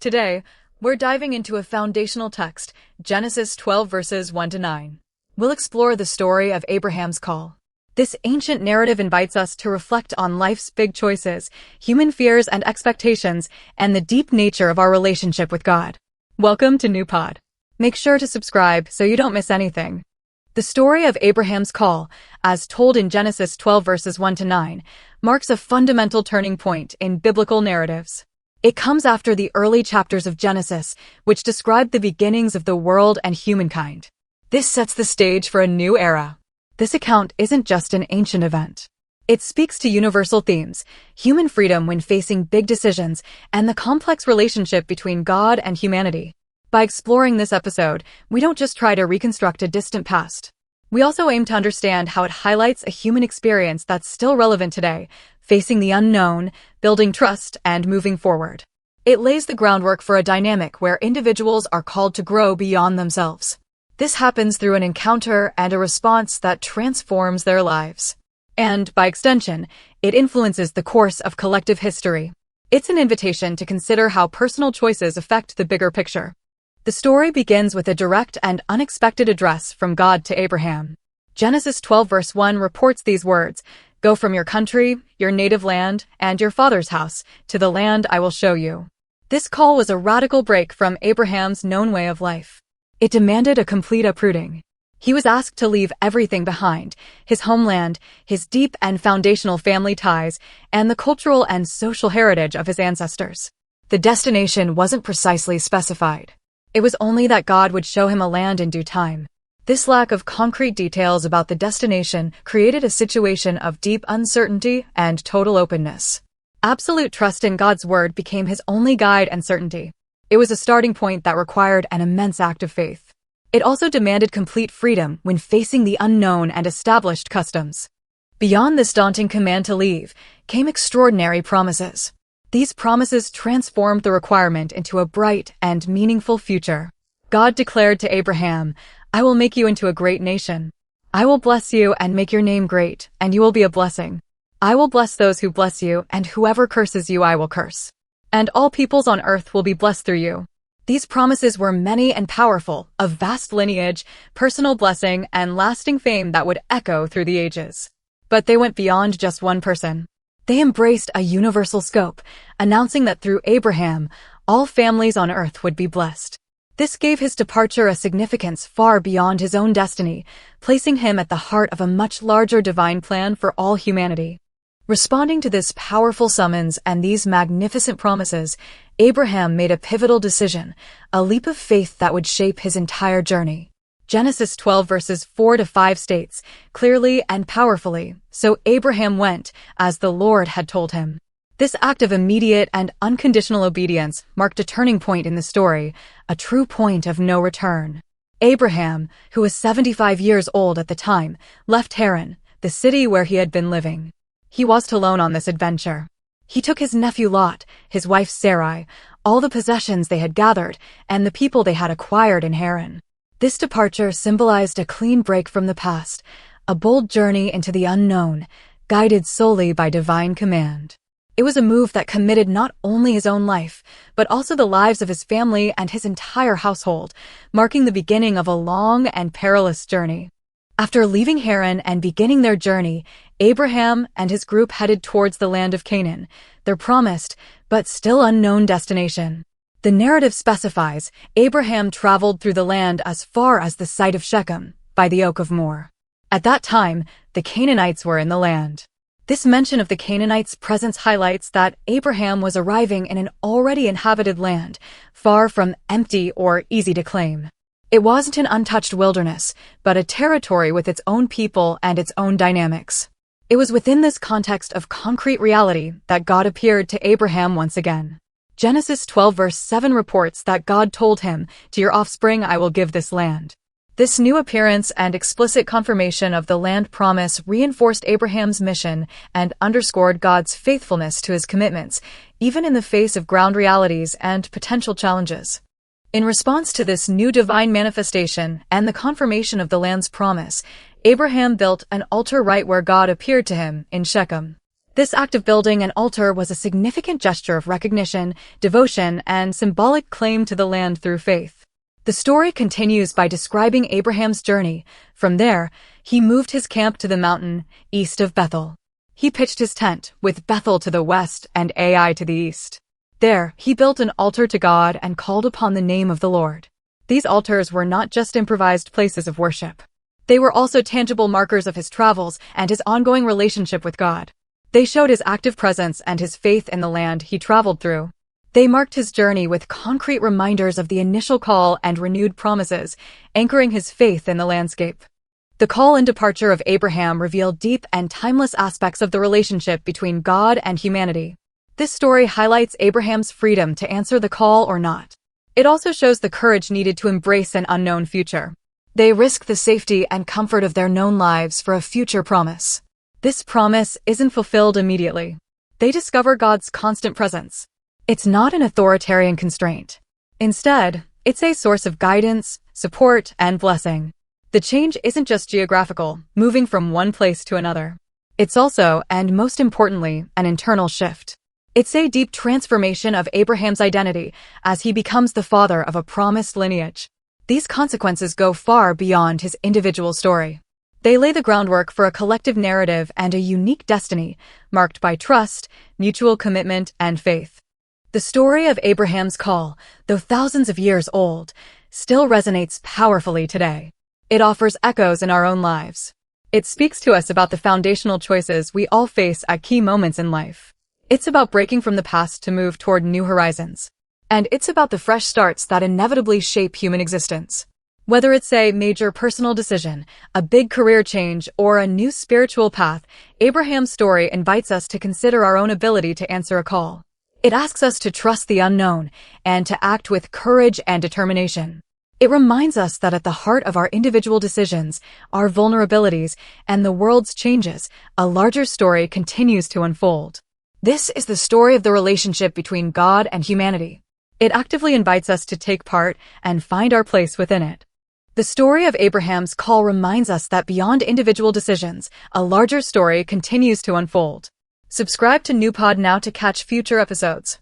Today, we're diving into a foundational text, Genesis 12 verses 1 to 9. We'll explore the story of Abraham's call. This ancient narrative invites us to reflect on life's big choices, human fears and expectations, and the deep nature of our relationship with God. Welcome to New Pod. Make sure to subscribe so you don't miss anything. The story of Abraham's call, as told in Genesis 12 verses 1 to 9, marks a fundamental turning point in biblical narratives. It comes after the early chapters of Genesis, which describe the beginnings of the world and humankind. This sets the stage for a new era. This account isn't just an ancient event. It speaks to universal themes, human freedom when facing big decisions, and the complex relationship between God and humanity. By exploring this episode, we don't just try to reconstruct a distant past. We also aim to understand how it highlights a human experience that's still relevant today, facing the unknown, building trust, and moving forward. It lays the groundwork for a dynamic where individuals are called to grow beyond themselves. This happens through an encounter and a response that transforms their lives. And, by extension, it influences the course of collective history. It's an invitation to consider how personal choices affect the bigger picture. The story begins with a direct and unexpected address from God to Abraham. Genesis 12 verse 1 reports these words, "Go from your country, your native land, and your father's house, to the land I will show you." This call was a radical break from Abraham's known way of life. It demanded a complete uprooting. He was asked to leave everything behind, his homeland, his deep and foundational family ties, and the cultural and social heritage of his ancestors. The destination wasn't precisely specified. It was only that God would show him a land in due time. This lack of concrete details about the destination created a situation of deep uncertainty and total openness. Absolute trust in God's word became his only guide and certainty. It was a starting point that required an immense act of faith. It also demanded complete freedom when facing the unknown and established customs. Beyond this daunting command to leave came extraordinary promises. These promises transformed the requirement into a bright and meaningful future. God declared to Abraham, "I will make you into a great nation. I will bless you and make your name great, and you will be a blessing. I will bless those who bless you, and whoever curses you I will curse. And all peoples on earth will be blessed through you." These promises were many and powerful, of vast lineage, personal blessing, and lasting fame that would echo through the ages. But they went beyond just one person. They embraced a universal scope, announcing that through Abraham, all families on earth would be blessed. This gave his departure a significance far beyond his own destiny, placing him at the heart of a much larger divine plan for all humanity. Responding to this powerful summons and these magnificent promises, Abraham made a pivotal decision, a leap of faith that would shape his entire journey. Genesis 12 verses 4 to 5 states, clearly and powerfully, "So Abraham went, as the Lord had told him." This act of immediate and unconditional obedience marked a turning point in the story, a true point of no return. Abraham, who was 75 years old at the time, left Haran, the city where he had been living. He wasn't alone on this adventure. He took his nephew Lot, his wife Sarai, all the possessions they had gathered, and the people they had acquired in Haran. This departure symbolized a clean break from the past, a bold journey into the unknown, guided solely by divine command. It was a move that committed not only his own life, but also the lives of his family and his entire household, marking the beginning of a long and perilous journey. After leaving Haran and beginning their journey, Abraham and his group headed towards the land of Canaan, their promised, but still unknown destination. The narrative specifies Abraham traveled through the land as far as the site of Shechem, by the Oak of Moreh. At that time, the Canaanites were in the land. This mention of the Canaanites' presence highlights that Abraham was arriving in an already inhabited land, far from empty or easy to claim. It wasn't an untouched wilderness, but a territory with its own people and its own dynamics. It was within this context of concrete reality that God appeared to Abraham once again. Genesis 12 verse 7 reports that God told him, "To your offspring I will give this land." This new appearance and explicit confirmation of the land promise reinforced Abraham's mission and underscored God's faithfulness to his commitments, even in the face of ground realities and potential challenges. In response to this new divine manifestation and the confirmation of the land's promise, Abraham built an altar right where God appeared to him, in Shechem. This act of building an altar was a significant gesture of recognition, devotion, and symbolic claim to the land through faith. The story continues by describing Abraham's journey. From there, he moved his camp to the mountain east of Bethel. He pitched his tent, with Bethel to the west and Ai to the east. There, he built an altar to God and called upon the name of the Lord. These altars were not just improvised places of worship. They were also tangible markers of his travels and his ongoing relationship with God. They showed his active presence and his faith in the land he traveled through. They marked his journey with concrete reminders of the initial call and renewed promises, anchoring his faith in the landscape. The call and departure of Abraham reveal deep and timeless aspects of the relationship between God and humanity. This story highlights Abraham's freedom to answer the call or not. It also shows the courage needed to embrace an unknown future. They risk the safety and comfort of their known lives for a future promise. This promise isn't fulfilled immediately. They discover God's constant presence. It's not an authoritarian constraint. Instead, it's a source of guidance, support, and blessing. The change isn't just geographical, moving from one place to another. It's also, and most importantly, an internal shift. It's a deep transformation of Abraham's identity as he becomes the father of a promised lineage. These consequences go far beyond his individual story. They lay the groundwork for a collective narrative and a unique destiny, marked by trust, mutual commitment, and faith. The story of Abraham's call, though thousands of years old, still resonates powerfully today. It offers echoes in our own lives. It speaks to us about the foundational choices we all face at key moments in life. It's about breaking from the past to move toward new horizons. And it's about the fresh starts that inevitably shape human existence. Whether it's a major personal decision, a big career change, or a new spiritual path, Abraham's story invites us to consider our own ability to answer a call. It asks us to trust the unknown and to act with courage and determination. It reminds us that at the heart of our individual decisions, our vulnerabilities, and the world's changes, a larger story continues to unfold. This is the story of the relationship between God and humanity. It actively invites us to take part and find our place within it. The story of Abraham's call reminds us that beyond individual decisions, a larger story continues to unfold. Subscribe to New Pod now to catch future episodes.